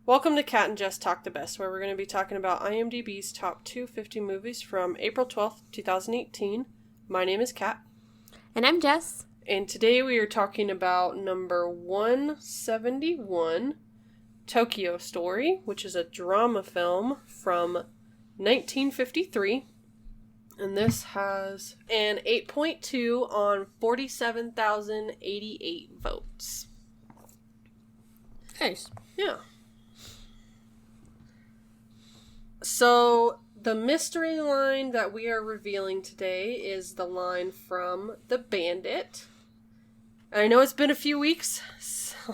Welcome to Cat and Jess Talk the Best, where we're going to be talking about IMDb's top 250 movies from April 12th, 2018. My name is Kat. And I'm Jess. And today we are talking about number 171, Tokyo Story, which is a drama film from 1953. And this has an 8.2 on 47,088 votes. Nice. Yeah. So, the mystery line that we are revealing today is the line from The Bandit. And I know it's been a few weeks,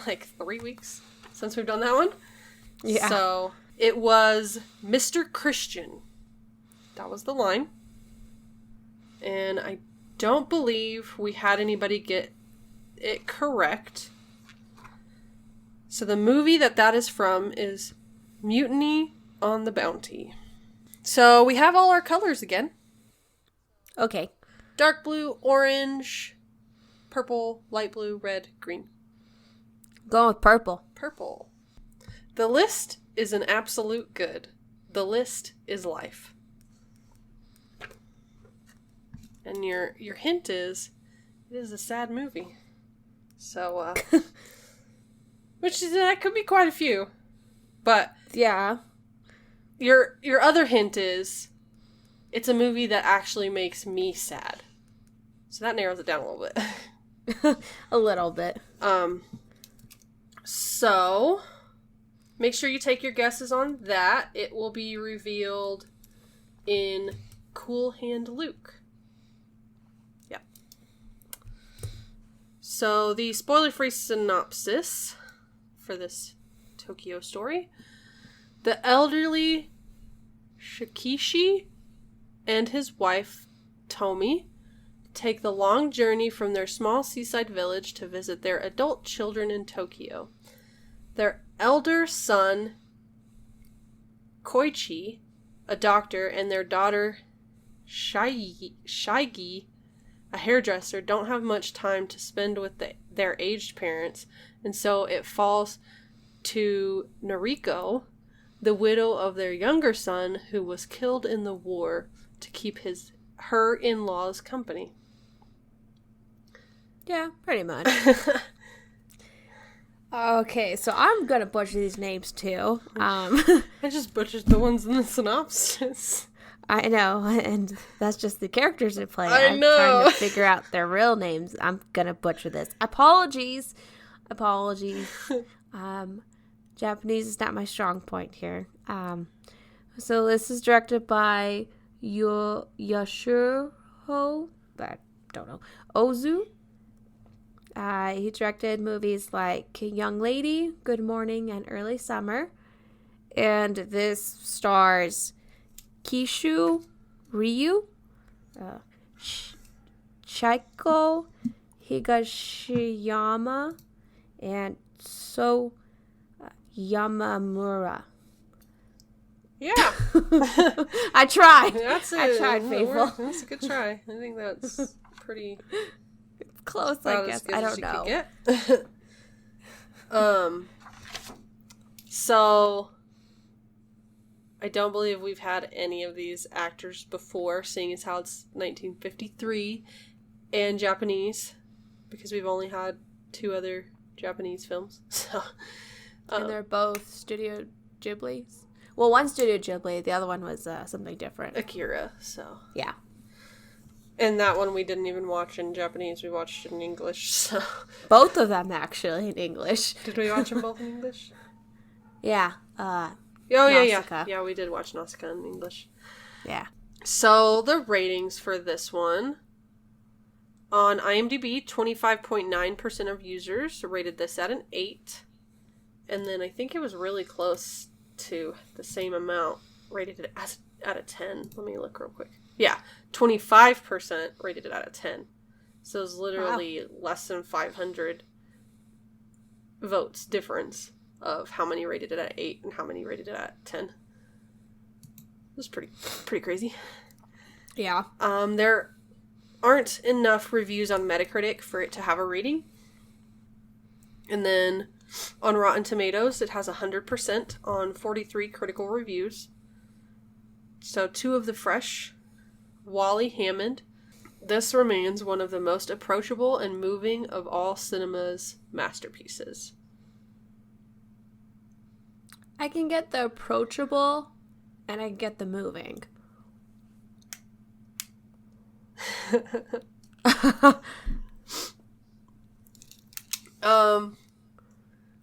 like 3 weeks, since we've done that one. Yeah. So, it was Mr. Christian. That was the line. And I don't believe we had anybody get it correct. So the movie that is from is Mutiny on the Bounty. So we have all our colors again. Okay. Dark blue, orange, purple, light blue, red, green. Going with purple. Purple. The list is an absolute good. The list is life. And your hint is, it is a sad movie. So, which is, that could be quite a few. But yeah. Your other hint is, it's a movie that actually makes me sad. So that narrows it down a little bit. A little bit. So, make sure you take your guesses on that. It will be revealed in Cool Hand Luke. Yeah. So, the spoiler-free synopsis for this Tokyo Story. The elderly Shukishi and his wife, Tomi, take the long journey from their small seaside village to visit their adult children in Tokyo. Their elder son, Koichi, a doctor, and their daughter, Shige, a hairdresser, don't have much time to spend with their aged parents, and so it falls to Noriko, the widow of their younger son, who was killed in the war, to keep her in-laws company. Yeah, pretty much. Okay, so I'm gonna butcher these names too. I just butchered the ones in the synopsis. I know, and that's just the characters they play. I'm trying to figure out their real names. I'm gonna butcher this. Apologies. Japanese is not my strong point here. So this is directed by Yashiro, I don't know, Ozu. He directed movies like Young Lady, Good Morning, and Early Summer. And this stars Chishu Ryu, Chieko Higashiyama, and Yamamura. Yeah. I tried. That's it. I tried, faithful. That's a good try. I think that's pretty close, I guess. I don't know. So I don't believe we've had any of these actors before, seeing as how it's 1953 and Japanese, because we've only had 2 other Japanese films. So and they're both Studio Ghibli's. Well, one Studio Ghibli, the other one was something different. Akira, so. Yeah. And that one we didn't even watch in Japanese, we watched it in English, so. Both of them, actually, in English. Did we watch them both in English? Yeah. Yeah, we did watch Nausicaa in English. Yeah. So, the ratings for this one. On IMDb, 25.9% of users rated this at an 8. And then I think it was really close to the same amount rated it as out of 10. Let me look real quick. Yeah, 25% rated it out of 10. So it's literally less than 500 votes difference of how many rated it at 8 and how many rated it at 10. It was pretty crazy. Yeah. There aren't enough reviews on Metacritic for it to have a rating. And then On Rotten Tomatoes, it has 100% on 43 critical reviews. So 2 of the fresh. Wally Hammond. This remains one of the most approachable and moving of all cinema's masterpieces. I can get the approachable, and I can get the moving.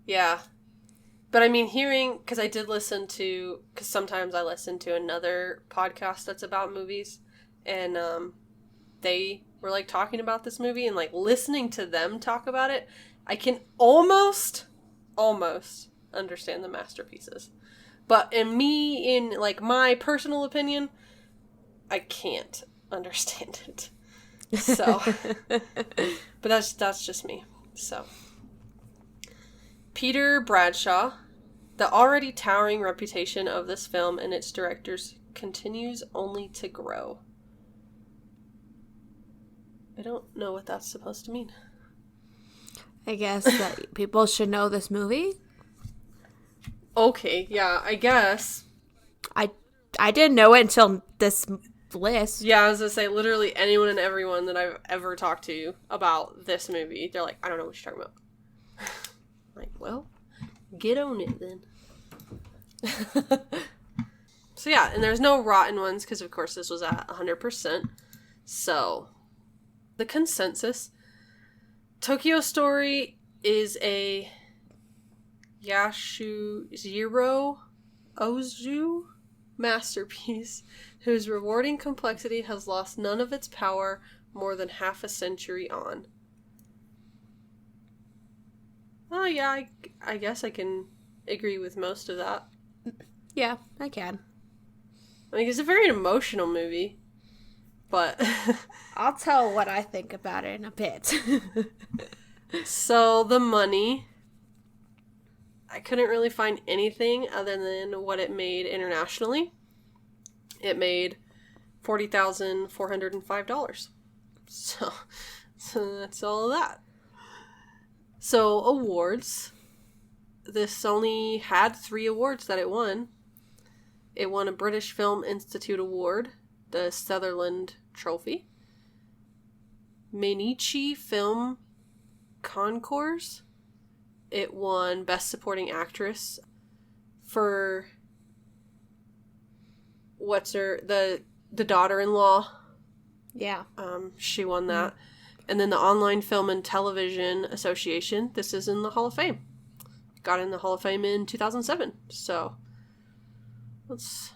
Yeah. But I mean, because I did listen to, because sometimes I listen to another podcast that's about movies, and they were like talking about this movie, and like listening to them talk about it, I can almost understand the masterpieces. But in like my personal opinion, I can't understand it. So, but that's just me. So, Peter Bradshaw, the already towering reputation of this film and its directors continues only to grow. I don't know what that's supposed to mean. I guess that people should know this movie. Okay, yeah, I guess. I didn't know it until this list. Yeah, I was gonna say, literally anyone and everyone that I've ever talked to about this movie, they're like, I don't know what you're talking about. Like, well, get on it then. So yeah, and there's no rotten ones because of course this was at 100%. So, the consensus, Tokyo Story is a Yasujiro Ozu masterpiece whose rewarding complexity has lost none of its power more than half a century on. Oh yeah, I guess I can agree with most of that. Yeah, I can. I mean, it's a very emotional movie, but... I'll tell what I think about it in a bit. So, the money... I couldn't really find anything other than what it made internationally. It made $40,405. So that's all of that. So, awards. This only had 3 awards that it won. It won a British Film Institute Award, the Sutherland Trophy, Mainichi Film Concours. It won Best Supporting Actress for the daughter-in-law. Yeah. She won that. And then the Online Film and Television Association. This is in the Hall of Fame. Got in the Hall of Fame in 2007. So it's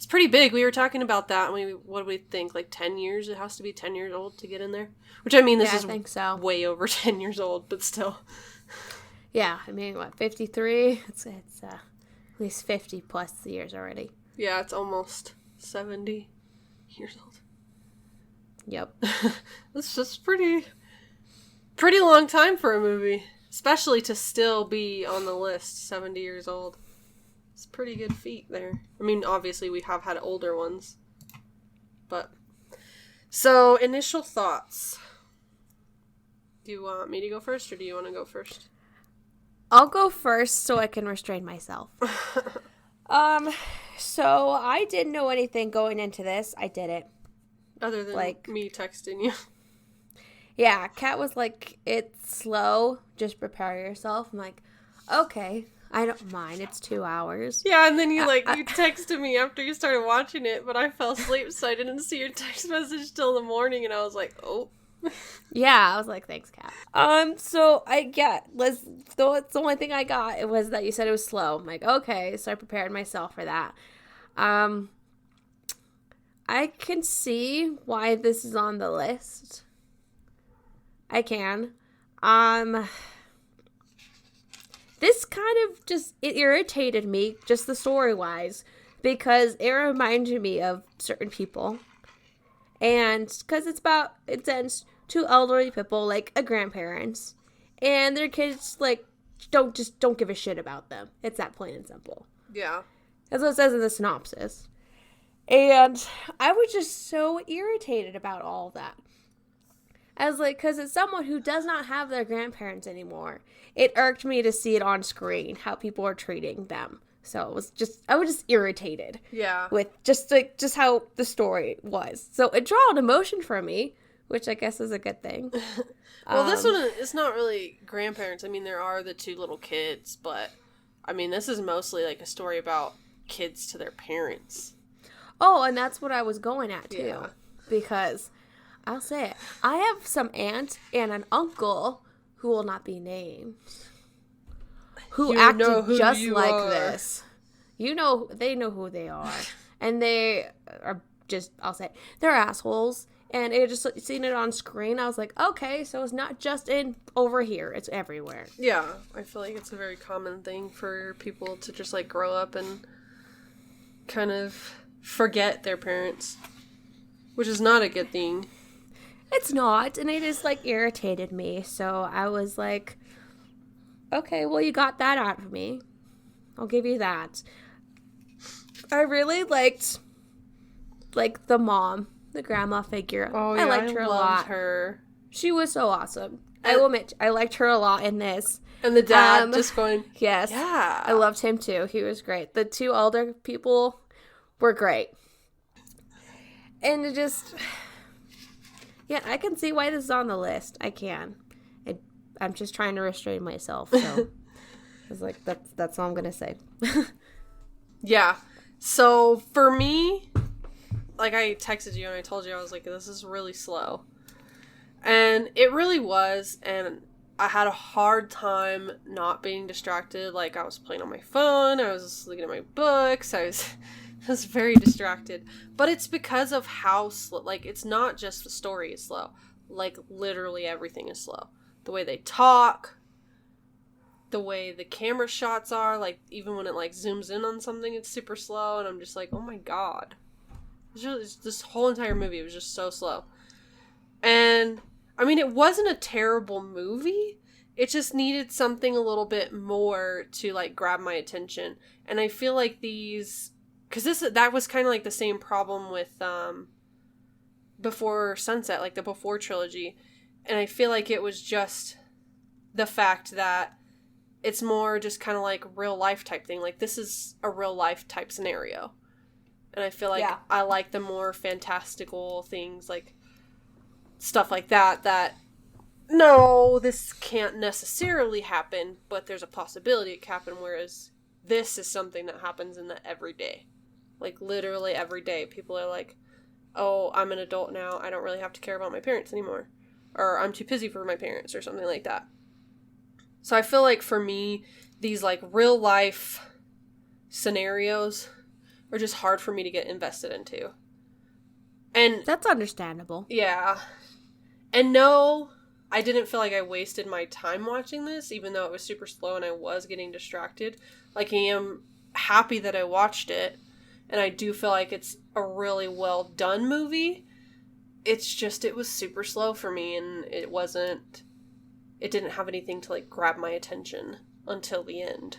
pretty big. We were talking about that. And what do we think? Like 10 years? It has to be 10 years old to get in there. Which, I mean, this is I think so. Way over 10 years old, but still. Yeah, I mean, 53? It's at least 50 plus years already. Yeah, it's almost 70 years old. Yep. It's just pretty long time for a movie. Especially to still be on the list, 70 years old. It's a pretty good feat there. I mean, obviously we have had older ones. But, so, initial thoughts. Do you want me to go first, or do you want to go first? I'll go first so I can restrain myself. So I didn't know anything going into this. I didn't. Other than me texting you. Yeah, Kat was like, it's slow. Just prepare yourself. I'm like, okay, I don't mind. It's 2 hours. Yeah, and then you texted me after you started watching it, but I fell asleep, so I didn't see your text message till the morning, and I was like, oh. Yeah, I was like, thanks, Kat. So the only thing I got, it was that you said it was slow. I'm like, okay, so I prepared myself for that. I can see why this is on the list. I can. This kind of it irritated me, just the story-wise, because it reminded me of certain people. And because it's ends 2 elderly people, like a grandparents, and their kids, like, don't give a shit about them. It's that plain and simple. Yeah. That's what it says in the synopsis. And I was just so irritated about all of that. As like, because it's someone who does not have their grandparents anymore. It irked me to see it on screen, how people are treating them. So I was just irritated. Yeah. With just how the story was. So it drew an emotion from me, which I guess is a good thing. Well, this one, it's not really grandparents. I mean, there are the two little kids, but, I mean, this is mostly, like, a story about kids to their parents. Oh, and that's what I was going at, too. Yeah. Because, I'll say it, I have some aunt and an uncle who will not be named, who acted just like this. They know who they are. And they are just, I'll say it, they're assholes. And it just seeing it on screen, I was like, okay, so it's not just over here, it's everywhere. Yeah, I feel like it's a very common thing for people to just, like, grow up and kind of forget their parents, which is not a good thing. It's not, and it just, like, irritated me, so I was like, okay, well, you got that out of me. I'll give you that. I really liked, like, the mom. The grandma figure. Oh, yeah, I liked her a lot. Her. She was so awesome. I will admit, I liked her a lot in this. And the dad just going, yes. Yeah. I loved him too. He was great. The two older people were great. And it just, yeah, I can see why this is on the list. I can. I'm just trying to restrain myself. So I was like, that's all I'm going to say. Yeah. So for me, like, I texted you and I told you, I was like, this is really slow. And it really was, and I had a hard time not being distracted. Like, I was playing on my phone, I was looking at my books, I was very distracted. But it's because of how slow, like, it's not just the story is slow. Like, literally everything is slow. The way they talk, the way the camera shots are, like, even when it, like, zooms in on something, it's super slow, and I'm just like, oh my god. This whole entire movie was just so slow. And, I mean, it wasn't a terrible movie. It just needed something a little bit more to, like, grab my attention. And I feel like these... Because that was kind of like the same problem with Before Sunset, like the Before trilogy. And I feel like it was just the fact that it's more just kind of like real life type thing. Like, this is a real life type scenario. And I feel like I like the more fantastical things, like, stuff like that, no, this can't necessarily happen, but there's a possibility it can happen, whereas this is something that happens in the everyday. Like, literally every day, people are like, oh, I'm an adult now, I don't really have to care about my parents anymore. Or, I'm too busy for my parents, or something like that. So I feel like, for me, these, like, real-life scenarios are just hard for me to get invested into. And that's understandable. Yeah. And no, I didn't feel like I wasted my time watching this, even though it was super slow and I was getting distracted. Like, I am happy that I watched it, and I do feel like it's a really well done movie. It's just, it was super slow for me, and it didn't have anything to, like, grab my attention until the end.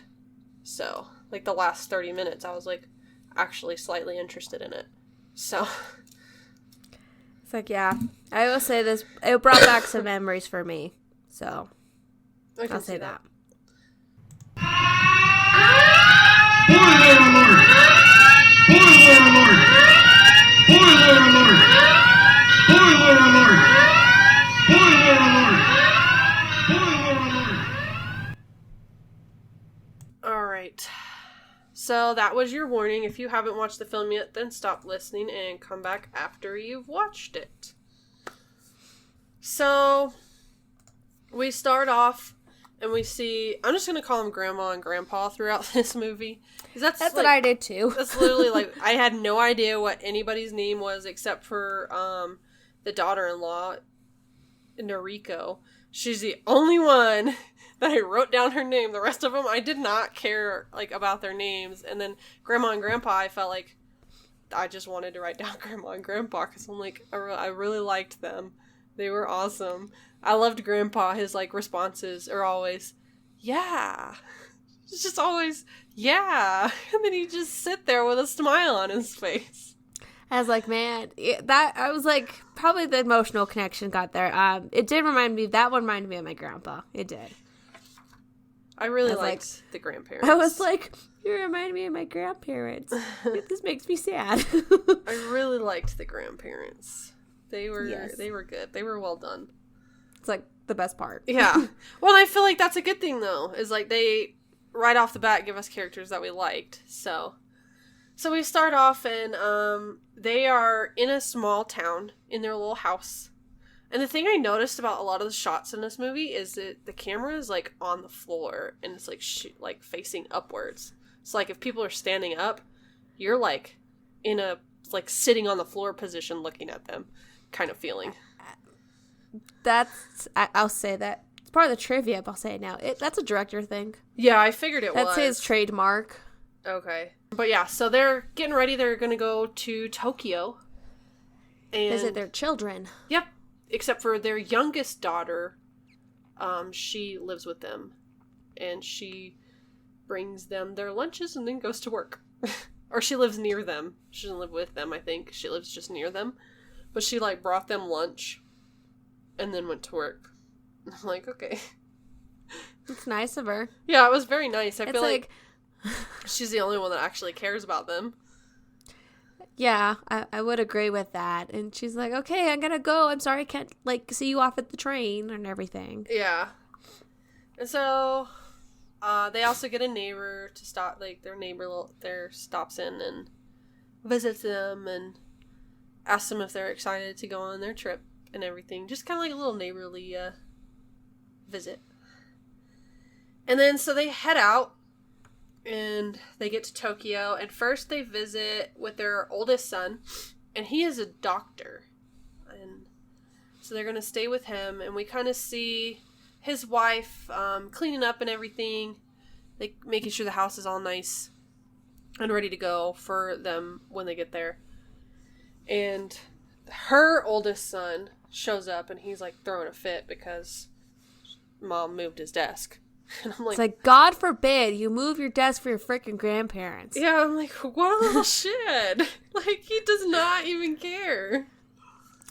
So, like, the last 30 minutes, I was like, actually slightly interested in it. So it's like, yeah, I will say this, it brought back some memories for me, so I'll say that. All right. So that was your warning. If you haven't watched the film yet, then stop listening and come back after you've watched it. So we start off and we see, I'm just going to call them Grandma and Grandpa throughout this movie. That's like, what I did too. That's literally like, I had no idea what anybody's name was except for the daughter-in-law, Noriko. She's the only one that I wrote down her name. The rest of them, I did not care, like, about their names. And then Grandma and Grandpa, I felt like I just wanted to write down Grandma and Grandpa because I'm like, I really liked them. They were awesome. I loved Grandpa. His, like, responses are always, yeah. It's just always, yeah. And then he'd just sit there with a smile on his face. I was like, man, I was like, probably the emotional connection got there. It did that one reminded me of my grandpa. It did. I really liked the grandparents. I was like, you remind me of my grandparents. This makes me sad. I really liked the grandparents. They were good. They were well done. It's like the best part. Yeah. Well, I feel like that's a good thing though. Is like they right off the bat give us characters that we liked. So we start off and they are in a small town in their little house. And the thing I noticed about a lot of the shots in this movie is that the camera is like on the floor and it's like like facing upwards. So like if people are standing up, you're like in a like sitting on the floor position looking at them kind of feeling. I'll say that. It's part of the trivia, but I'll say it now. That's a director thing. Yeah, I figured it was. That's his trademark. Okay. But yeah, so they're getting ready. They're going to go to Tokyo. And visit their children. Yep. Except for their youngest daughter. She lives with them. And she brings them their lunches and then goes to work. Or she lives near them. She doesn't live with them, I think. She lives just near them. But she, like, brought them lunch. And then went to work. I'm like, okay. It's nice of her. Yeah, it was very nice. I feel like she's the only one that actually cares about them. Yeah, I would agree with that. And she's like, okay, I'm gonna go. I'm sorry I can't, like, see you off at the train and everything. Yeah. And so, they also get a neighbor to stop, like, their neighbor there stops in and visits them and asks them if they're excited to go on their trip and everything. Just kind of like a little neighborly, visit. And then, so they head out and they get to Tokyo, and first they visit with their oldest son, and he is a doctor, and so they're going to stay with him, and we kind of see his wife cleaning up and everything, like making sure the house is all nice and ready to go for them when they get there. And her oldest son shows up, and he's like throwing a fit because mom moved his desk. And I'm like, it's like, God forbid you move your desk for your freaking grandparents. Yeah, I'm like, what a little shit. Like, he does not even care.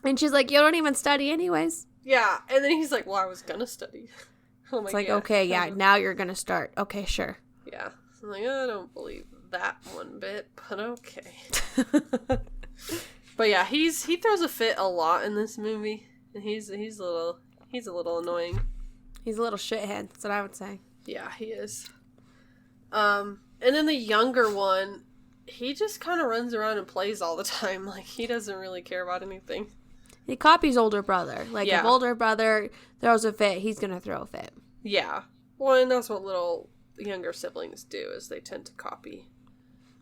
And she's like, you don't even study anyways. Yeah, and then he's like, well, I was gonna study. I'm it's like, yeah, okay, yeah, now you're gonna start. Okay, sure. Yeah. I'm like, I don't believe that one bit, but okay. But yeah, he throws a fit a lot in this movie. And he's a little annoying. He's a little shithead, that's what I would say. Yeah, he is. And then the younger one, he just kind of runs around and plays all the time. Like, he doesn't really care about anything. He copies older brother. Like, if older brother throws a fit, he's going to throw a fit. Yeah. Well, and that's what little younger siblings do, is they tend to copy.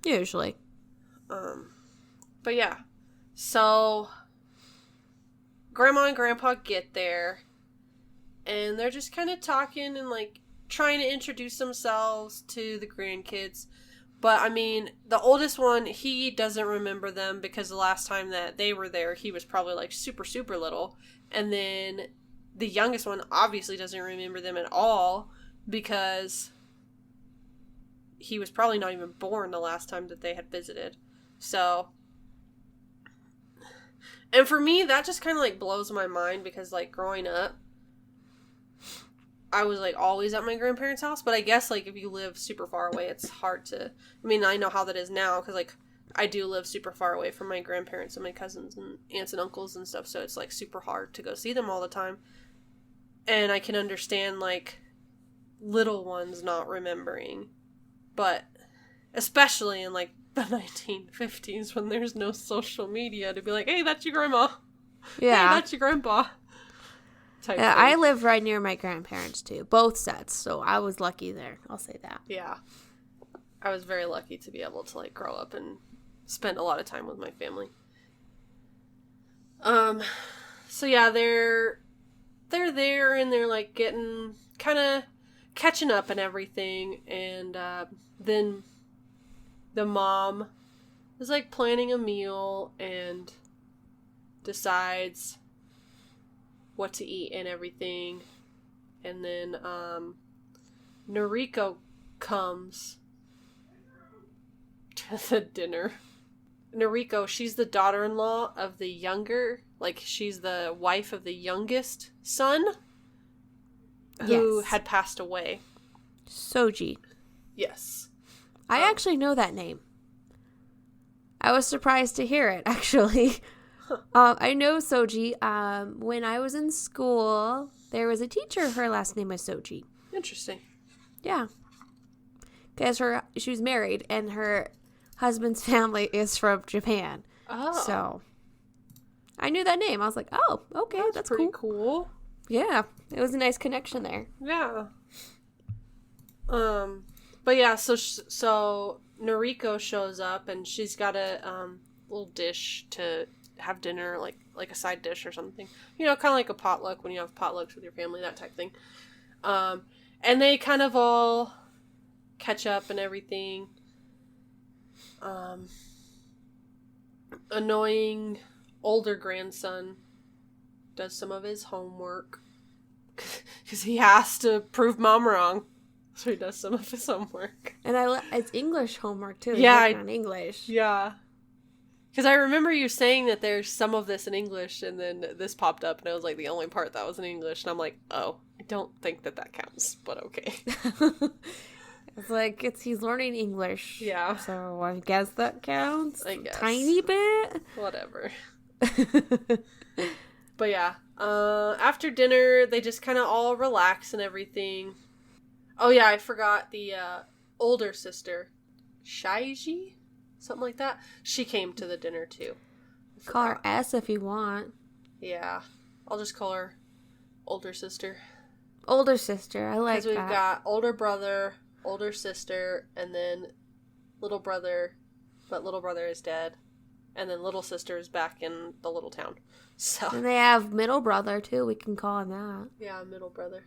Usually. But yeah. So, Grandma and Grandpa get there. And they're just kind of talking and, like, trying to introduce themselves to the grandkids. But, I mean, the oldest one, he doesn't remember them because the last time that they were there, he was probably, like, super, super little. And then the youngest one obviously doesn't remember them at all because he was probably not even born the last time that they had visited. So, and for me, that just kind of, like, blows my mind because, like, growing up, I was, like, always at my grandparents' house, but I guess, like, if you live super far away, it's hard to, I mean, I know how that is now, because, like, I do live super far away from my grandparents and my cousins and aunts and uncles and stuff, so it's, like, super hard to go see them all the time, and I can understand, like, little ones not remembering, but especially in, like, the 1950s when there's no social media to be like, hey, that's your grandma. Yeah. Hey, that's your grandpa. Yeah, I live right near my grandparents, too. Both sets, so I was lucky there. I'll say that. Yeah. I was very lucky to be able to, like, grow up and spend a lot of time with my family. So yeah, they're there and they're, like, getting, kind of catching up and everything, and, then the mom is, like, planning a meal and decides what to eat and everything, and then Noriko comes to the dinner. Noriko, she's the daughter-in-law of the younger, like, she's the wife of the youngest son who had passed away. Soji. Yes. I actually know that name. I was surprised to hear it, actually. I know Soji. When I was in school, there was a teacher, her last name was Soji. Interesting. Yeah. Because she was married, and her husband's family is from Japan. Oh. So, I knew that name. I was like, oh, okay, that's pretty cool. Yeah, it was a nice connection there. Yeah. But yeah, so Noriko shows up, and she's got a little dish to have dinner, like a side dish or something. You know, kind of like a potluck when you have potlucks with your family, that type thing. And they kind of all catch up and everything. Annoying older grandson does some of his homework because he has to prove mom wrong, so he does some of his homework. And it's English homework too. Yeah, on English. Yeah, because I remember you saying that there's some of this in English, and then this popped up, and it was like the only part that was in English, and I'm like, oh, I don't think that counts, but okay. It's like he's learning English. Yeah. So I guess that counts. I guess. Tiny bit. Whatever. But yeah. After dinner, they just kind of all relax and everything. Oh yeah, I forgot the older sister, Shige? Something like that. She came to the dinner too. Call her S if you want. Yeah. I'll just call her older sister. Older sister. I like that. Because we've got older brother, older sister, and then little brother, but little brother is dead. And then little sister is back in the little town. So. And they have middle brother, too. We can call him that. Yeah, middle brother.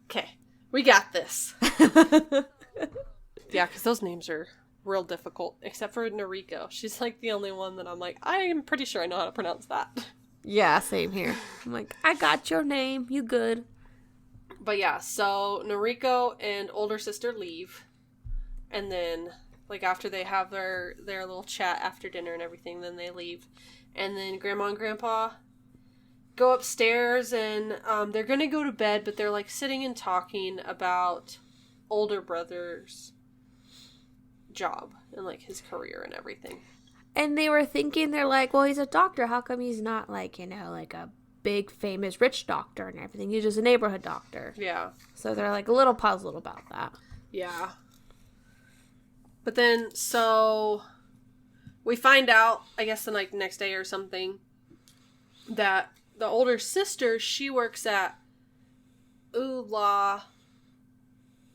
Okay. We got this. Yeah, because those names are real difficult. Except for Noriko. She's like the only one that I'm like, I'm pretty sure I know how to pronounce that. Yeah, same here. I'm like, I got your name. You good. But yeah, so Noriko and older sister leave. And then, like, after they have their little chat after dinner and everything, then they leave. And then Grandma and Grandpa go upstairs, and they're gonna go to bed, but they're, like, sitting and talking about older brother's job and, like, his career and everything. And they were thinking, they're like, well, he's a doctor. How come he's not, like, you know, like a big, famous, rich doctor and everything? He's just a neighborhood doctor. Yeah. So they're, like, a little puzzled about that. Yeah. But then, so, we find out, I guess the like next day or something, that the older sister, she works at Ula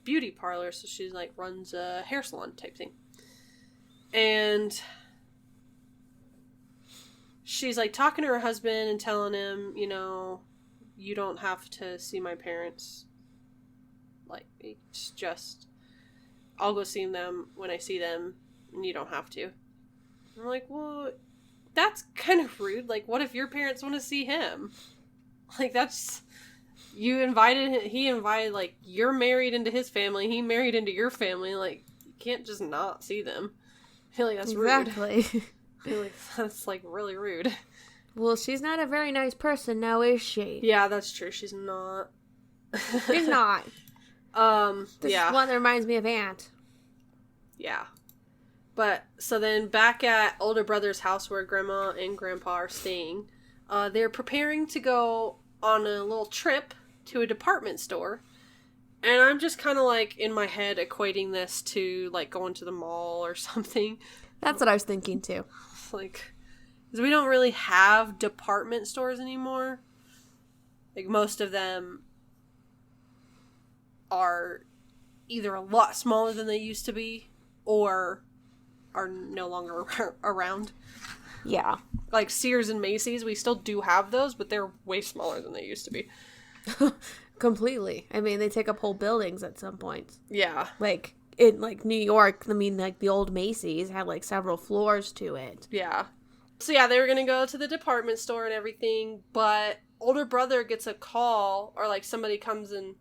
beauty parlor, so she's like runs a hair salon type thing. And she's like talking to her husband and telling him, you know, you don't have to see my parents. Like, it's just, I'll go see them when I see them, and you don't have to. And I'm like, well, that's kind of rude. Like, what if your parents want to see him? Like, that's, he invited, like, you're married into his family, he married into your family, like, you can't just not see them. I feel like that's rude. Exactly. I feel like that's, like, really rude. Well, she's not a very nice person now, is she? Yeah, that's true. She's not. She's not. This yeah. one that reminds me of Aunt. Yeah. But, so then back at older brother's house where Grandma and Grandpa are staying, they're preparing to go on a little trip to a department store. And I'm just kind of like, in my head, equating this to, like, going to the mall or something. That's what I was thinking, too. Like, because we don't really have department stores anymore. Like, most of them are either a lot smaller than they used to be, or are no longer around. Yeah. Like Sears and Macy's, we still do have those, but they're way smaller than they used to be. Completely. I mean, they take up whole buildings at some points. Yeah. Like, in, like, New York, I mean, like, the old Macy's had, like, several floors to it. Yeah. So, yeah, they were gonna go to the department store and everything, but older brother gets a call, or, like, somebody comes and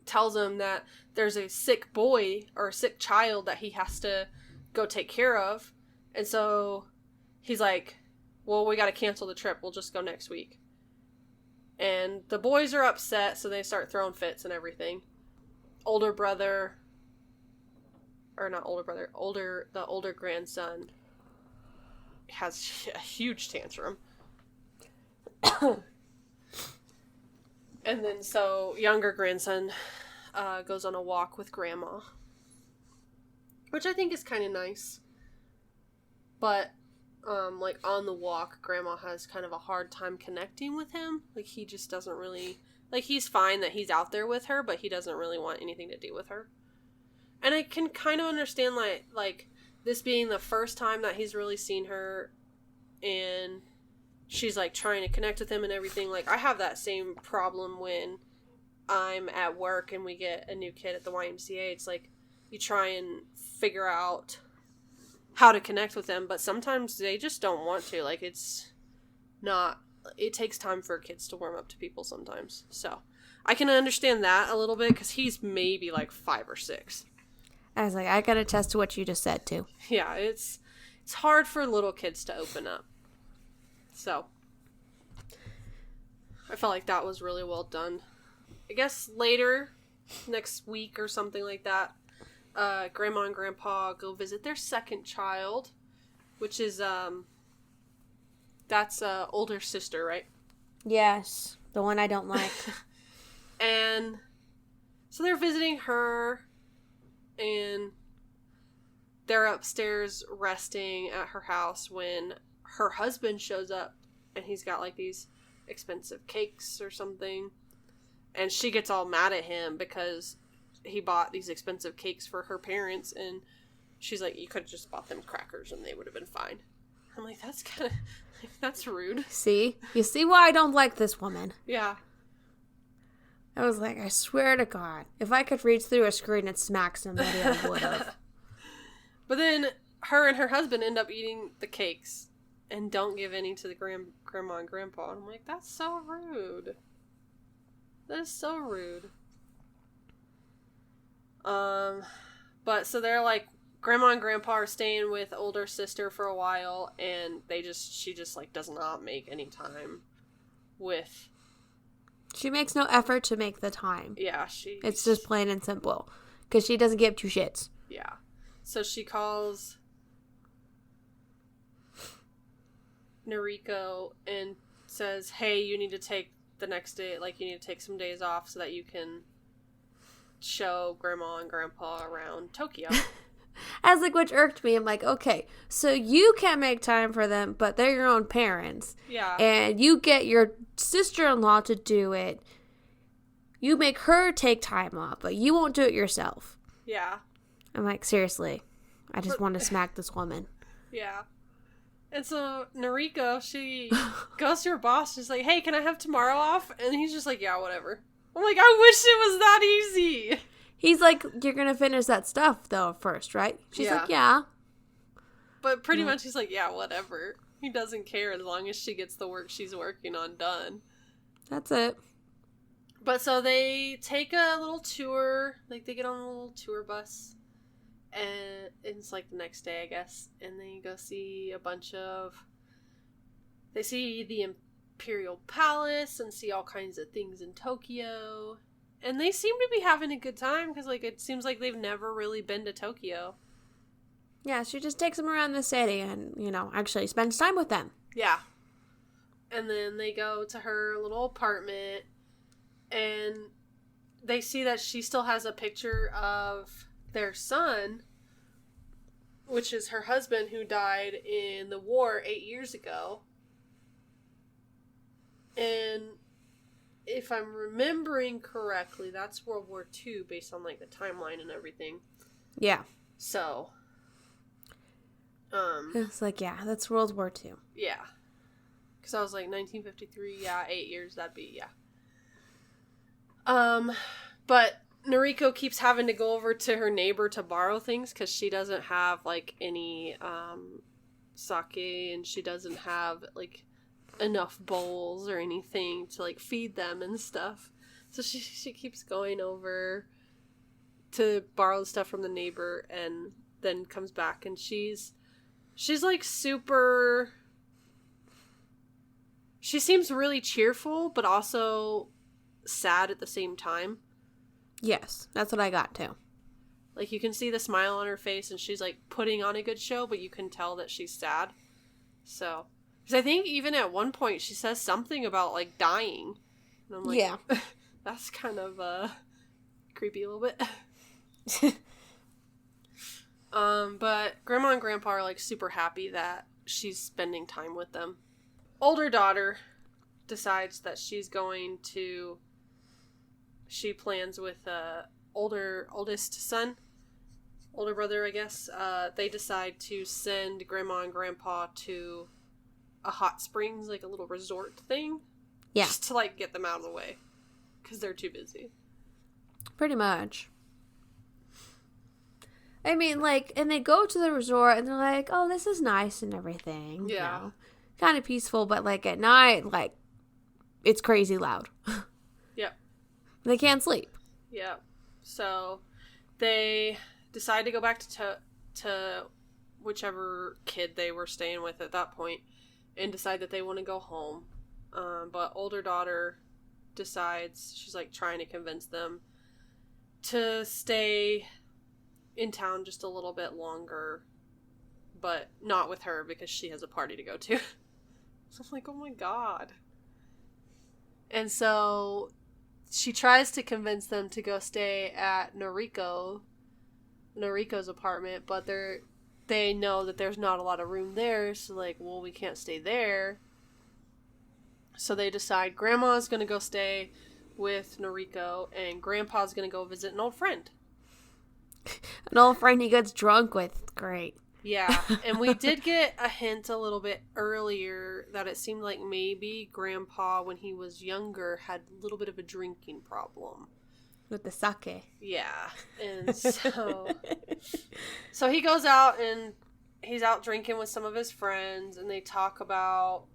tells him that there's a sick boy or a sick child that he has to go take care of, And so he's like, well, we got to cancel the trip. We'll just go next week. And the boys are upset, so they start throwing fits and everything. The older grandson has a huge tantrum. And then so younger grandson goes on a walk with grandma, which I think is kind of nice. But like on the walk, grandma has kind of a hard time connecting with him. Like he just doesn't really, like he's fine that he's out there with her, but he doesn't really want anything to do with her. And I can kind of understand like this being the first time that he's really seen her, and she's like trying to connect with him and everything. Like I have that same problem when I'm at work and we get a new kid at the YMCA. It's like you try and figure out how to connect with them, but sometimes they just don't want to. Like it takes time for kids to warm up to people sometimes. So I can understand that a little bit because he's maybe like 5 or 6. I was like, I can attest to what you just said too. Yeah, it's hard for little kids to open up. So I felt like that was really well done. I guess later, next week or something like that, Grandma and Grandpa go visit their second child, which is, that's older sister, right? Yes, the one I don't like. And so they're visiting her, and they're upstairs resting at her house when her husband shows up, and he's got like these expensive cakes or something, and she gets all mad at him because he bought these expensive cakes for her parents, and she's like, you could have just bought them crackers and they would have been fine. I'm like, that's kind of, that's rude. See? You see why I don't like this woman? Yeah. I was like, I swear to God, if I could reach through a screen and smack somebody, I would have. But then her and her husband end up eating the cakes and don't give any to the grandma and grandpa. And I'm like, that's so rude. That is so rude. But so they're like, grandma and grandpa are staying with older sister for a while, and she just like does not make any time with. She makes no effort to make the time. Yeah, it's just plain and simple. Because she doesn't give two shits. Yeah. So she calls Noriko and says, hey, you need to take the next day, like you need to take some days off so that you can show grandma and grandpa around Tokyo. As like, which irked me. I'm like, okay, so you can't make time for them, but they're your own parents. Yeah. And you get your sister-in-law to do it. You make her take time off, but you won't do it yourself. Yeah. I'm like, seriously, I just want to smack this woman. Yeah. And so Noriko, she goes to her boss. She's like, hey, can I have tomorrow off? And he's just like, yeah, whatever. I'm like, I wish it was that easy. He's like, you're going to finish that stuff, though, first, right? She's like, yeah. But pretty much he's like, yeah, whatever. He doesn't care as long as she gets the work she's working on done. That's it. But so they take a little tour. Like, they get on a little tour bus. And it's like the next day, I guess. And they go see a bunch of... They see the Imperial Palace and see all kinds of things in Tokyo. And they seem to be having a good time because, like, it seems like they've never really been to Tokyo. Yeah, she just takes them around the city and, you know, actually spends time with them. Yeah. And then they go to her little apartment and they see that she still has a picture of their son, which is her husband who died in the war 8 years ago. And if I'm remembering correctly, that's World War II based on, like, the timeline and everything. Yeah. So, it's like, yeah, that's World War II. Yeah. Because I was like, 1953, yeah, 8 years, that'd be, yeah. But Noriko keeps having to go over to her neighbor to borrow things because she doesn't have, like, any, sake, and she doesn't have, like, enough bowls or anything to, like, feed them and stuff. So she keeps going over to borrow stuff from the neighbor and then comes back and she's She's like super... She seems really cheerful, but also sad at the same time. Yes, that's what I got too. Like, you can see the smile on her face, and she's, like, putting on a good show, but you can tell that she's sad. So, because I think even at one point she says something about, like, dying. And I'm like, yeah. That's kind of, creepy a little bit. But Grandma and Grandpa are, like, super happy that she's spending time with them. Older daughter decides that she's going to... She plans with, oldest son, older brother, I guess, they decide to send Grandma and Grandpa to a hot springs, like a little resort thing. Yeah. Just to, like, get them out of the way. Because they're too busy. Pretty much. I mean, like, and they go to the resort, and they're like, oh, this is nice and everything. Yeah. You know? Kind of peaceful, but, like, at night, like, it's crazy loud. Yep. They can't sleep. Yep. So, they decide to go back to whichever kid they were staying with at that point, and decide that they want to go home. But older daughter decides, she's, like, trying to convince them to stay in town just a little bit longer, but not with her because she has a party to go to. So I'm like, oh my god. And so she tries to convince them to go stay at Noriko's apartment, but they know that there's not a lot of room there, so like, well, we can't stay there. So they decide Grandma's gonna go stay with Noriko, and Grandpa's gonna go visit an old friend. An old friend he gets drunk with. Great. Yeah, and we did get a hint a little bit earlier that it seemed like maybe Grandpa, when he was younger, had a little bit of a drinking problem. With the sake. Yeah, and so he goes out, and he's out drinking with some of his friends, and they talk about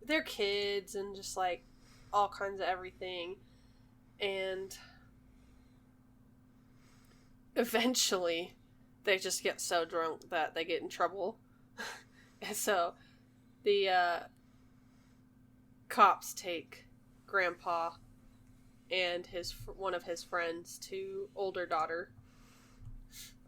their kids and just, like, all kinds of everything. And eventually they just get so drunk that they get in trouble. And so the cops take Grandpa and one of his friends to older daughter,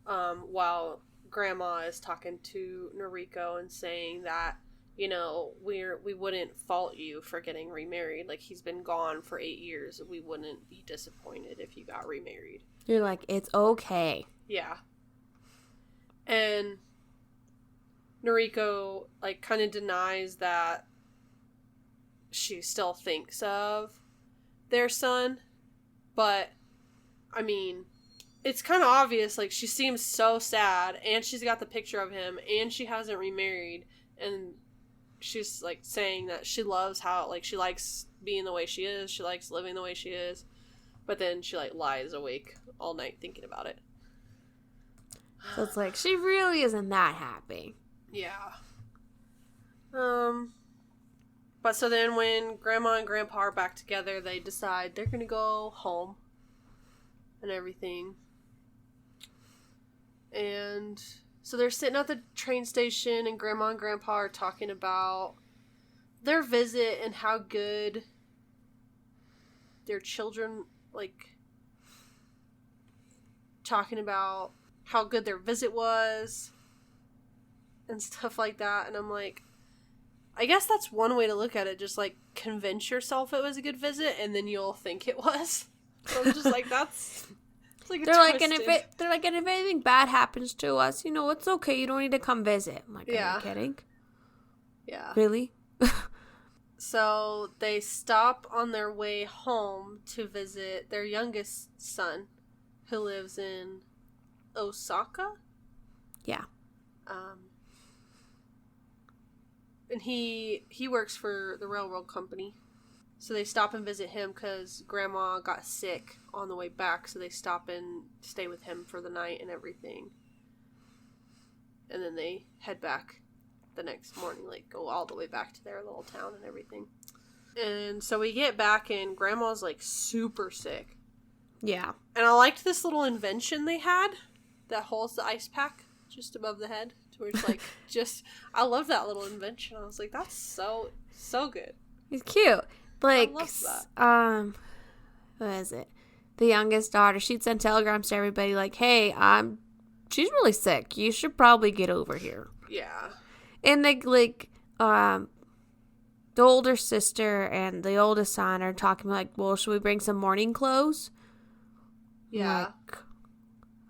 while Grandma is talking to Noriko and saying that, you know, we wouldn't fault you for getting remarried. Like, he's been gone for 8 years. We wouldn't be disappointed if you got remarried. You're like, it's okay. Yeah. And Noriko, like, kind of denies that she still thinks of their son. But, I mean, it's kind of obvious. Like, she seems so sad, and she's got the picture of him, and she hasn't remarried, and she's, like, saying that she loves how, like, she likes being the way she is, she likes living the way she is, but then she, like, lies awake all night thinking about it. So it's like, she really isn't that happy. Yeah. But so then when Grandma and Grandpa are back together, they decide they're gonna go home and everything. And so they're sitting at the train station, and Grandma and Grandpa are talking about their visit and how good their children, like, talking about how good their visit was and stuff like that. And I'm like, I guess that's one way to look at it. Just, like, convince yourself it was a good visit, and then you'll think it was. So I'm just like, that's... Like, they're like, and if anything bad happens to us, you know, it's okay. You don't need to come visit. I'm like, are you kidding? Yeah. Really? So they stop on their way home to visit their youngest son, who lives in Osaka. Yeah. And he works for the railroad company. So they stop and visit him because Grandma got sick on the way back. So they stop and stay with him for the night and everything. And then they head back the next morning, like, go all the way back to their little town and everything. And so we get back, and Grandma's, like, super sick. Yeah. And I liked this little invention they had that holds the ice pack. just above the head, to where it's like, just, I love that little invention. I was like, that's so good. He's cute. Like, I love that. What is it? The youngest daughter, she'd send telegrams to everybody like, hey, she's really sick. You should probably get over here. Yeah. And the older sister and the oldest son are talking like, well, should we bring some morning clothes? Yeah. Like,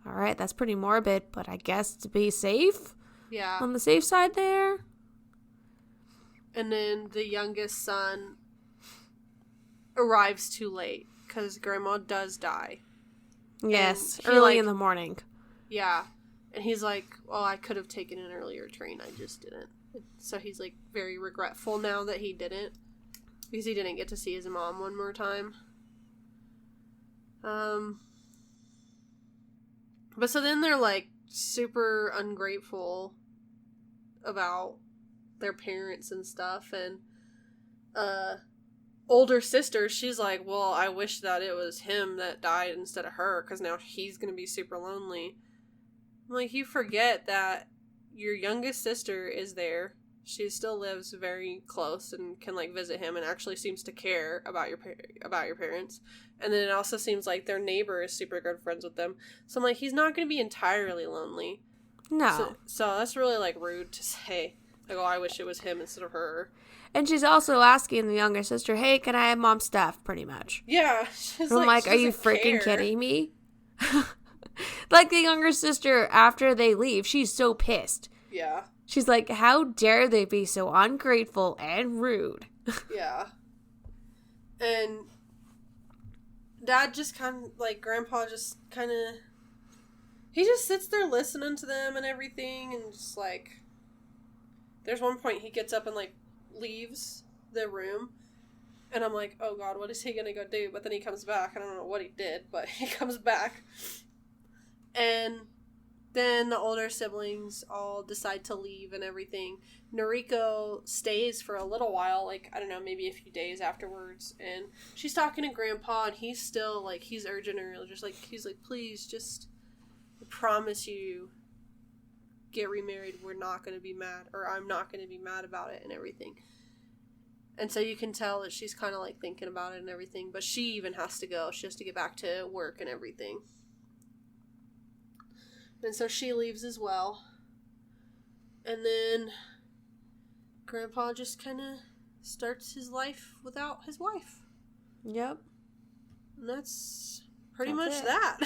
all right, that's pretty morbid, but I guess to be safe. Yeah. On the safe side there. And then the youngest son arrives too late because grandma does die. Yes, early in the morning. Yeah. And he's like, well, I could have taken an earlier train. I just didn't. So he's like very regretful now that he didn't. Because he didn't get to see his mom one more time. But so then they're like super ungrateful about their parents and stuff. And older sister, she's like, well, I wish that it was him that died instead of her, because now he's going to be super lonely. I'm like, you forget that your youngest sister is there. She still lives very close and can like visit him and actually seems to care about your parents. And then it also seems like their neighbor is super good friends with them. So I'm like, he's not going to be entirely lonely. No. So that's really like rude to say. Like, oh, I wish it was him instead of her. And she's also asking the younger sister, hey, can I have mom's stuff, pretty much. Yeah. She's I'm like, are you freaking kidding me? Like the younger sister, after they leave, she's so pissed. Yeah. She's like, how dare they be so ungrateful and rude? Yeah. And Dad just kind of, like, Grandpa just kind of, he just sits there listening to them and everything, and just, like, there's one point he gets up and, like, leaves the room, and I'm like, oh God, what is he gonna go do? But then he comes back. I don't know what he did, but he comes back. And then the older siblings all decide to leave and everything. Noriko stays for a little while, like, I don't know, maybe a few days afterwards. And she's talking to Grandpa, and he's still, like, he's urging her, just like, he's like, please, just, I promise you, get remarried. We're not going to be mad, or I'm not going to be mad about it and everything. And so you can tell that she's kind of, like, thinking about it and everything. But she even has to go. She has to get back to work and everything. And so she leaves as well. And then Grandpa just kind of starts his life without his wife. Yep. And that's pretty much that.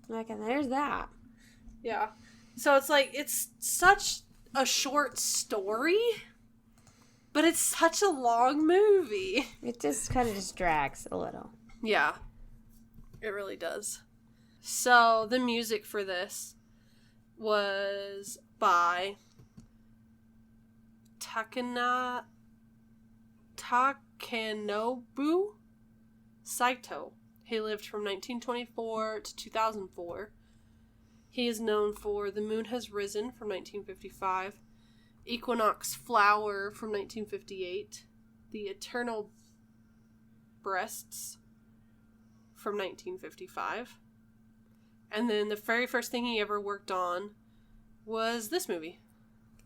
Like, and there's that. Yeah. So it's like, it's such a short story, but it's such a long movie. It just kind of just drags a little. Yeah. It really does. So, the music for this was by Takenobu Saito. He lived from 1924 to 2004. He is known for The Moon Has Risen from 1955, Equinox Flower from 1958, The Eternal Breasts from 1955. And then the very first thing he ever worked on was this movie.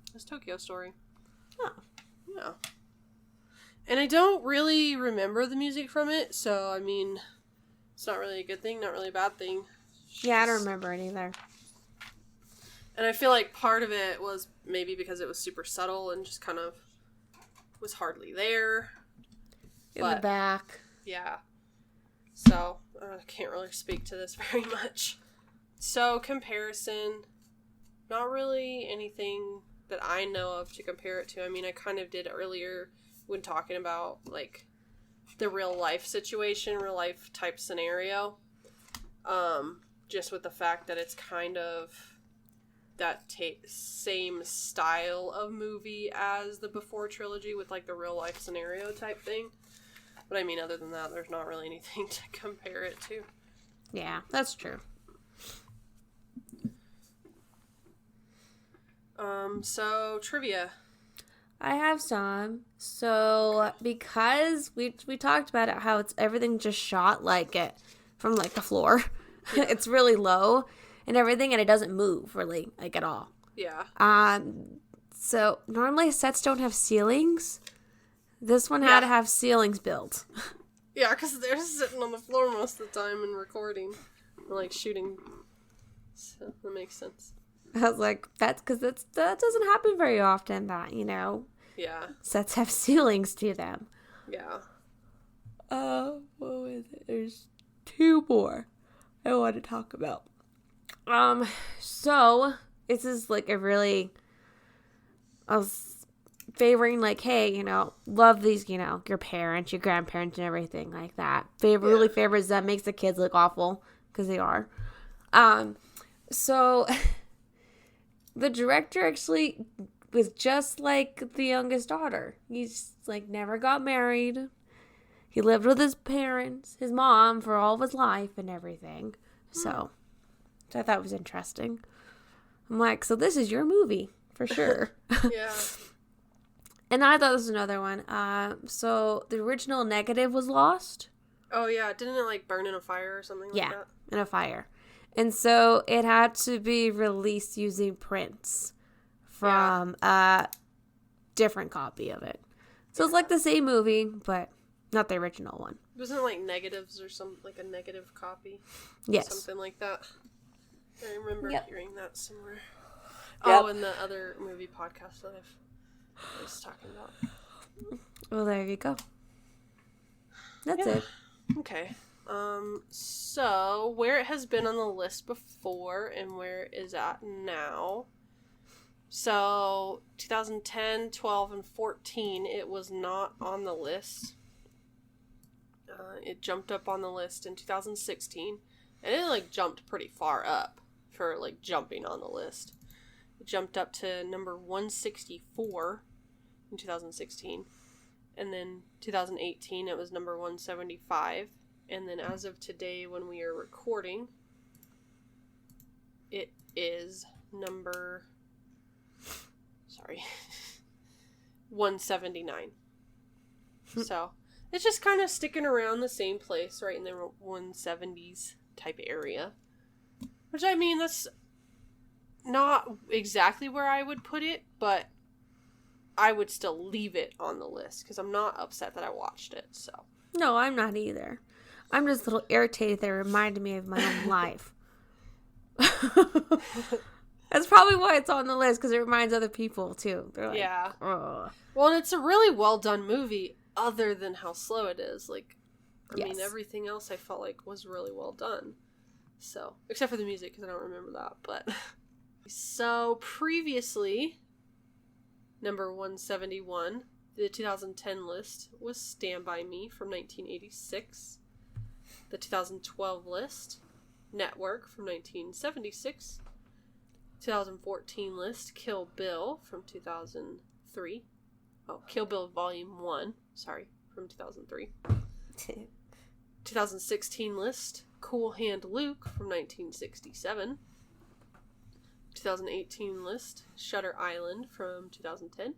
It was Tokyo Story. Oh. Yeah. And I don't really remember the music from it, so, I mean, it's not really a good thing, not really a bad thing. Yeah, I don't remember it either. And I feel like part of it was maybe because it was super subtle and just kind of was hardly there. In the back. Yeah. So, I can't really speak to this very much. So, comparison. Not really anything that I know of to compare it to. I mean, I kind of did earlier when talking about, like, the real life situation, real life type scenario. Just with the fact that it's kind of that same style of movie as the Before trilogy with, like, the real life scenario type thing. But I mean, other than that, there's not really anything to compare it to. Yeah, that's true. So, trivia. I have some. So, because we talked about it, how it's everything just shot like it from, like, the floor. Yeah. It's really low. and everything, and it doesn't move really, like, at all. Yeah. So normally sets don't have ceilings. This one had to have ceilings built. Yeah, because they're sitting on the floor most of the time and recording. Or, like, shooting. So, that makes sense. I was like, that's because that doesn't happen very often, that, Yeah. sets have ceilings to them. Yeah. What was it? There's 2 more I want to talk about. So, this is, like, I was favoring, like, hey, love these, your parents, your grandparents, and everything like that. Really favors them, makes the kids look awful, because they are. So, the director actually was just like the youngest daughter. He's, like, never got married. He lived with his parents, his mom, for all of his life and everything. So I thought it was interesting. I'm like, so this is your movie, for sure. Yeah. And I thought this was another one. So the original negative was lost. Oh, yeah. Didn't it, like, burn in a fire or something like that? Yeah, in a fire. And so it had to be released using prints from a different copy of it. So it's like the same movie, but not the original one. Wasn't it, like, negatives or like a negative copy? Yes. Something like that. I remember hearing that somewhere. Yep. Oh, in the other movie podcast that I was talking about. Well, there you go. That's it. Okay. So, where it has been on the list before and where it is at now. So, 2010, 12, and 14, it was not on the list. It jumped up on the list in 2016. And it, like, jumped pretty far up for, like, jumping on the list. It jumped up to number 164 in 2016. And then 2018, it was number 175. And then as of today, when we are recording, it is number 179. So, it's just kind of sticking around the same place, right in the 170s type area. Which, I mean, that's not exactly where I would put it, but I would still leave it on the list, because I'm not upset that I watched it, so. No, I'm not either. I'm just a little irritated that it reminded me of my own life. That's probably why it's on the list, because it reminds other people, too. They're like, yeah. Ugh. Well, and it's a really well-done movie, other than how slow it is. Like, I Yes. mean, everything else I felt like was really well done. So, except for the music, because I don't remember that, but. So, previously, number 171, the 2010 list was Stand By Me from 1986. The 2012 list, Network from 1976. 2014 list, Kill Bill from 2003. Oh, Kill Bill Volume 1, from 2003. 2016 list, Cool Hand Luke from 1967. 2018 list, Shutter Island from 2010.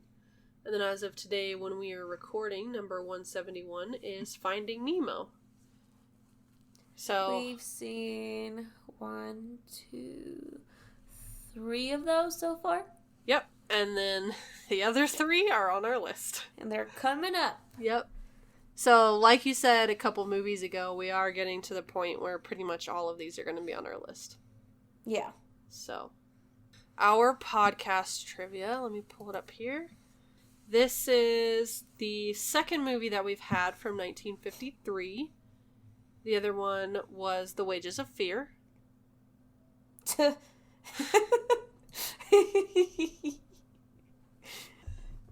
And then as of today, when we are recording, number 171 is Finding Nemo. So We've seen 1, 2, 3 of those so far. Yep. And then the other 3 are on our list. And they're coming up. Yep. So, like you said a couple movies ago, we are getting to the point where pretty much all of these are going to be on our list. Yeah. So, our podcast trivia, let me pull it up here. This is the second movie that we've had from 1953. The other one was The Wages of Fear.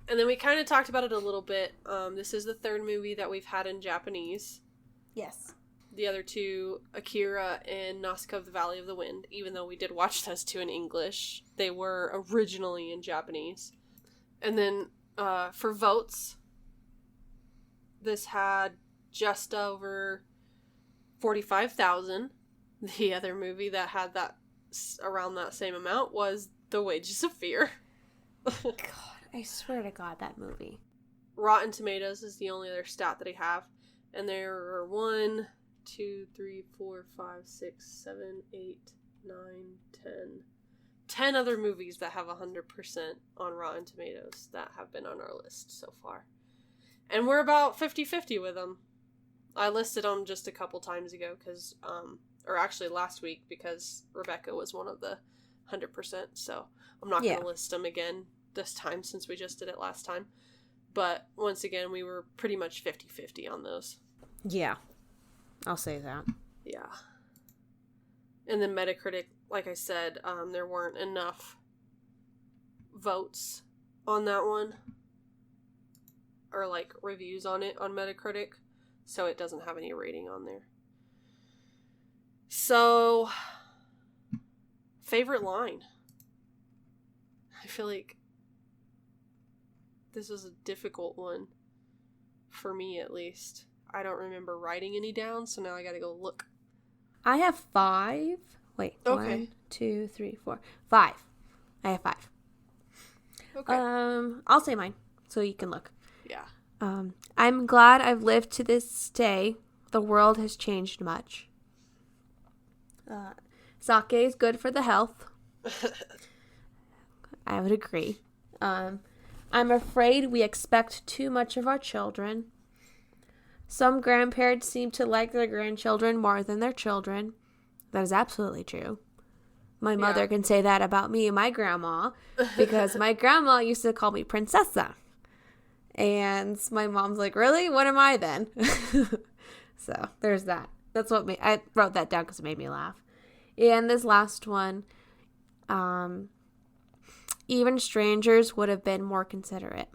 And then we kind of talked about it a little bit. This is the third movie that we've had in Japanese. Yes. The other 2, Akira and Nausicaa of the Valley of the Wind, even though we did watch those 2 in English, they were originally in Japanese. And then for votes, this had just over 45,000. The other movie that had that around that same amount was The Wages of Fear. God, I swear to God, that movie. Rotten Tomatoes is the only other stat that I have. And there are 1, 2, 3, 4, 5, 6, 7, 8, 9, 10. 10 other movies that have 100% on Rotten Tomatoes that have been on our list so far. And we're about 50-50 with them. I listed them just a couple times ago because, or actually last week because Rebecca was one of the 100%. So I'm not going to list them again this time since we just did it last time. But once again, we were pretty much 50-50 on those. Yeah. I'll say that. Yeah. And then Metacritic, like I said, there weren't enough votes on that one. Or, like, reviews on it on Metacritic. So it doesn't have any rating on there. So, favorite line. I feel like this was a difficult one. For me, at least. I don't remember writing any down, so now I gotta go look. I have 5. Wait. Okay. 1, 2, 3, 4. 5. I have 5. Okay. I'll say mine, so you can look. Yeah. I'm glad I've lived to this day. The world has changed much. Sake is good for the health. I would agree. I'm afraid we expect too much of our children. Some grandparents seem to like their grandchildren more than their children. That is absolutely true. My mother can say that about me and my grandma because my grandma used to call me Princessa. And my mom's like, really? What am I then? So there's that. That's what I wrote that down because it made me laugh. And this last one, even strangers would have been more considerate.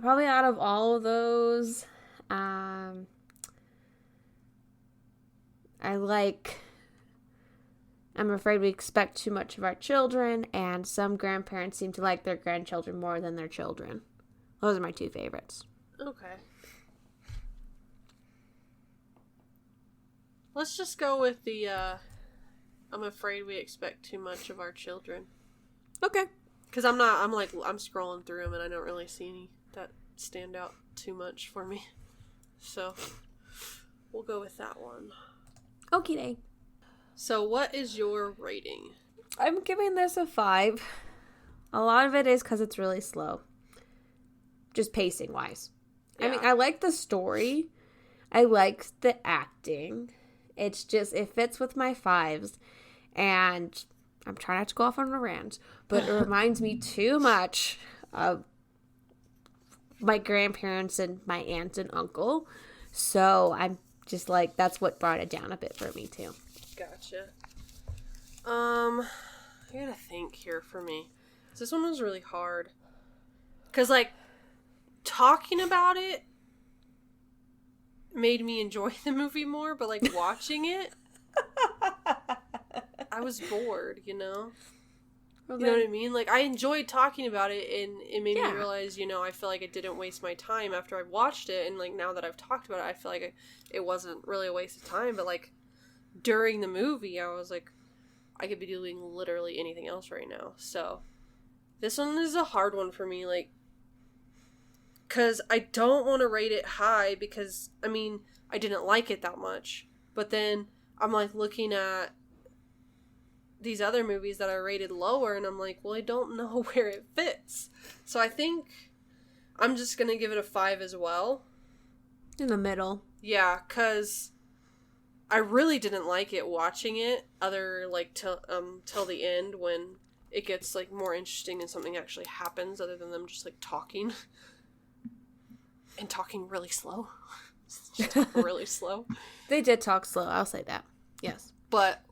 Probably out of all of those, I'm afraid we expect too much of our children, and some grandparents seem to like their grandchildren more than their children. Those are my 2 favorites. Okay. Let's just go with the, I'm afraid we expect too much of our children. Okay. Because I'm scrolling through them and I don't really see any that stand out too much for me. So, we'll go with that one. Okay. So, what is your rating? I'm giving this a 5. A lot of it is because it's really slow. Just pacing-wise. Yeah. I mean, I like the story. I like the acting. It's just, it fits with my 5s. And I'm trying not to go off on a rant. But it reminds me too much of my grandparents and my aunt and uncle. So I'm just like, that's what brought it down a bit for me too. Gotcha. I gotta think here for me. This one was really hard. Because, like, talking about it made me enjoy the movie more, but, like, watching it, I was bored, you know? Well, you know what I mean? Like, I enjoyed talking about it, and it made me realize, you know, I feel like it didn't waste my time after I watched it, and, like, now that I've talked about it, I feel like it wasn't really a waste of time, but, like, during the movie, I was like, I could be doing literally anything else right now, so this one is a hard one for me, like, because I don't want to rate it high, because, I mean, I didn't like it that much, but then I'm, like, looking at these other movies that are rated lower, and I'm like, well, I don't know where it fits. So I think I'm just going to give it a 5 as well. In the middle. Yeah, because I really didn't like it watching it, till the end when it gets, like, more interesting and something actually happens other than them just, like, talking. And talking really slow. Just really slow. They did talk slow, I'll say that. Yes. But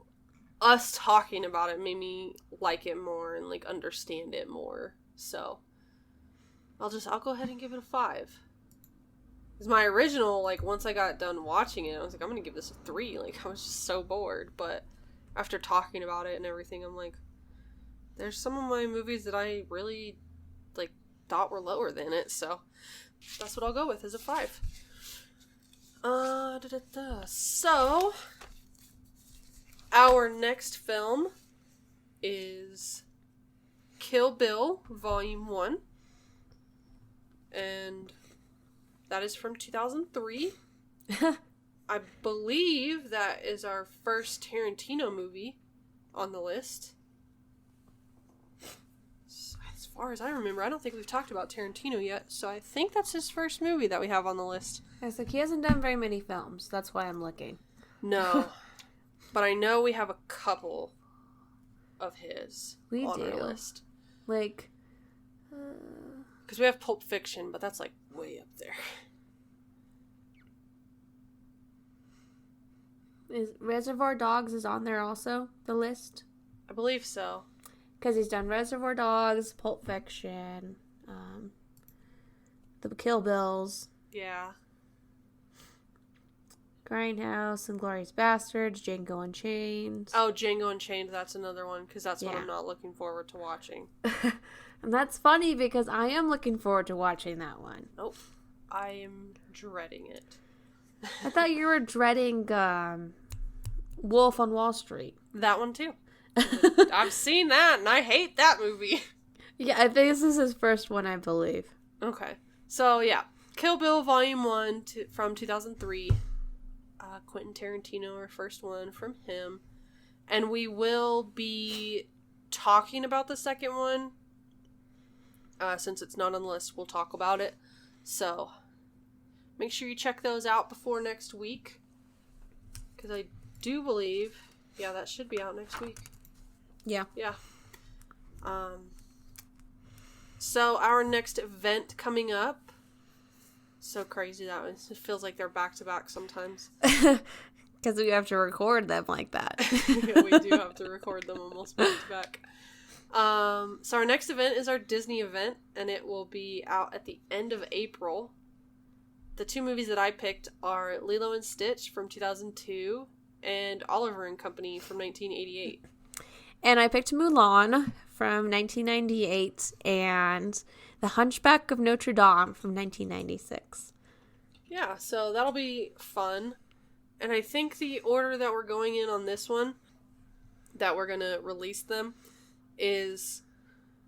us talking about it made me like it more and, like, understand it more. So I'll go ahead and give it a 5. Because my original, like, once I got done watching it, I was like, I'm gonna give this a 3. Like, I was just so bored. But after talking about it and everything, I'm like, there's some of my movies that I really, like, thought were lower than it. So that's what I'll go with, is a 5. So our next film is Kill Bill Volume 1. And that is from 2003. I believe that is our first Tarantino movie on the list. As far as I remember, I don't think we've talked about Tarantino yet, so I think that's his first movie that we have on the list. It's like he hasn't done very many films. That's why I'm looking. No. But I know we have a couple of his on our list. Like... Because we have Pulp Fiction, but that's, like, way up there. Is Reservoir Dogs is on there also, the list? I believe so. Because he's done Reservoir Dogs, Pulp Fiction, the Kill Bills. Yeah. Grindhouse, Inglourious Bastards, Django Unchained. Oh, Django Unchained, that's another one, because that's what I'm not looking forward to watching. And that's funny, because I am looking forward to watching that one. Nope. I am dreading it. I thought you were dreading Wolf on Wall Street. That one, too. I've seen that, and I hate that movie. Yeah, I think this is his first one, I believe. Okay. So, yeah. Kill Bill Volume 1 from 2003. Quentin Tarantino, our first one from him. And we will be talking about the second one. Since it's not on the list, we'll talk about it. So, make sure you check those out before next week. Because I do believe... Yeah, that should be out next week. Yeah. Yeah. So, our next event coming up... So crazy that one. It feels like they're back-to-back sometimes. Because we have to record them like that. Yeah, we do have to record them almost back-to-back. So our next event is our Disney event, and it will be out at the end of April. The two movies that I picked are Lilo and Stitch from 2002 and Oliver and Company from 1988. And I picked Mulan from 1998 and The Hunchback of Notre Dame from 1996. Yeah, so that'll be fun. And I think the order that we're going in on this one, that we're going to release them, is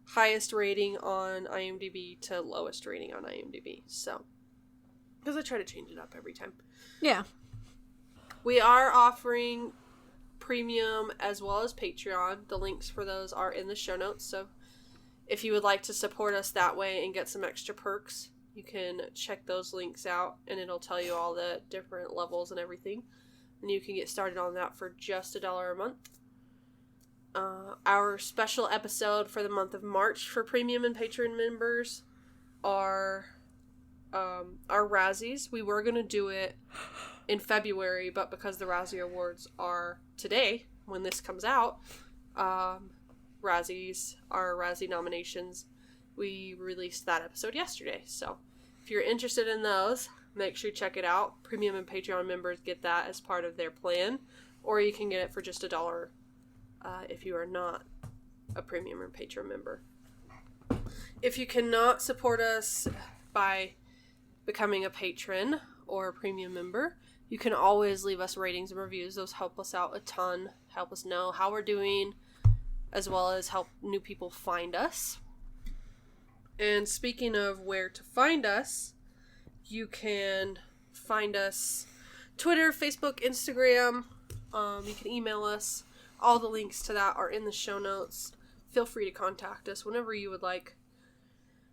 highest rating on IMDb to lowest rating on IMDb. So, because I try to change it up every time. Yeah. We are offering premium as well as Patreon. The links for those are in the show notes. So, if you would like to support us that way and get some extra perks, you can check those links out, and it'll tell you all the different levels and everything. And you can get started on that for just $1 a month. Our special episode for the month of March for premium and Patreon members are our Razzies. We were going to do it in February, but because the Razzie Awards are today, when this comes out, Razzies, our Razzie nominations, we released that episode yesterday. So if you're interested in those, make sure you check it out. Premium and Patreon members get that as part of their plan, or you can get it for just $1 if you are not a premium or Patreon member. If you cannot support us by becoming a patron or a premium member, you can always leave us ratings and reviews. Those help us out a ton, help us know how we're doing, as well as help new people find us. And speaking of where to find us, you can find us Twitter, Facebook, Instagram. You can email us. All the links to that are in the show notes. Feel free to contact us whenever you would like.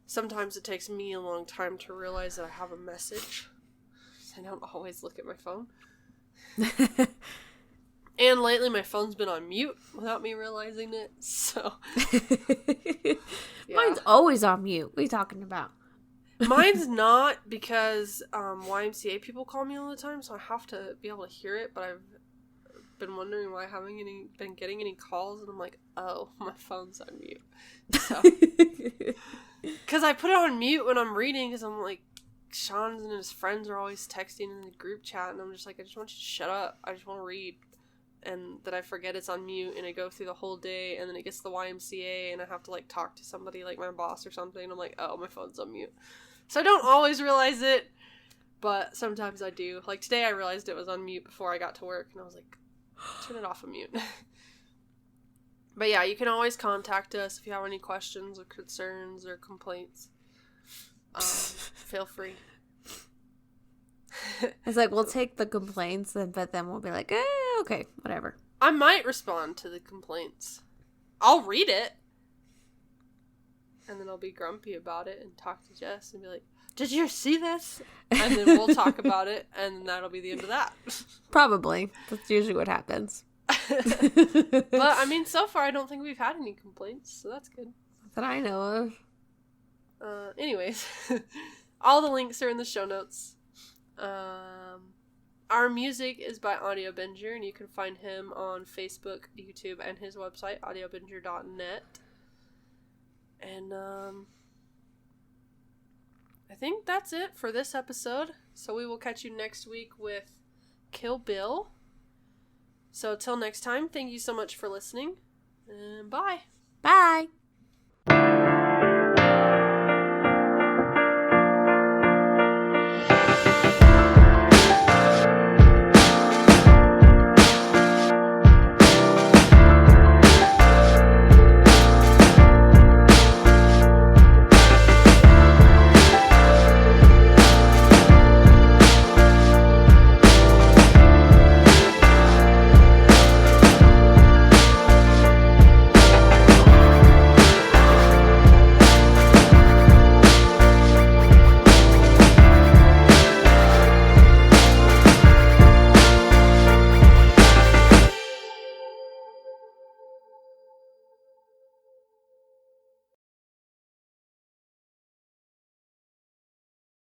Sometimes it takes me a long time to realize that I have a message. I don't always look at my phone. And lately my phone's been on mute without me realizing it, so... Yeah. Mine's always on mute. What are you talking about? Mine's not, because YMCA people call me all the time, so I have to be able to hear it, but I've been wondering why I haven't been getting any calls, and I'm like, oh, my phone's on mute. So, because I put it on mute when I'm reading, because I'm like, Sean and his friends are always texting in the group chat, and I'm just like, I just want you to shut up. I just want to read. And then I forget it's on mute, and I go through the whole day, and then it gets to the YMCA, and I have to, like, talk to somebody, like my boss or something, and I'm like, oh, my phone's on mute. So I don't always realize it, but sometimes I do. Like, today I realized it was on mute before I got to work, and I was like, turn it off of mute. But yeah, you can always contact us if you have any questions or concerns or complaints. Feel free. It's like, we'll take the complaints, but then we'll be like, okay, whatever. I might respond to the complaints. I'll read it. And then I'll be grumpy about it and talk to Jess and be like, did you see this? And then we'll talk about it, and that'll be the end of that. Probably. That's usually what happens. But, I mean, so far I don't think we've had any complaints, so that's good. That I know of. Anyways, all the links are in the show notes. Our music is by Audio Binger, and you can find him on Facebook, YouTube, and his website, audiobinger.net. And, I think that's it for this episode. So we will catch you next week with Kill Bill. So till next time, thank you so much for listening, and bye. Bye.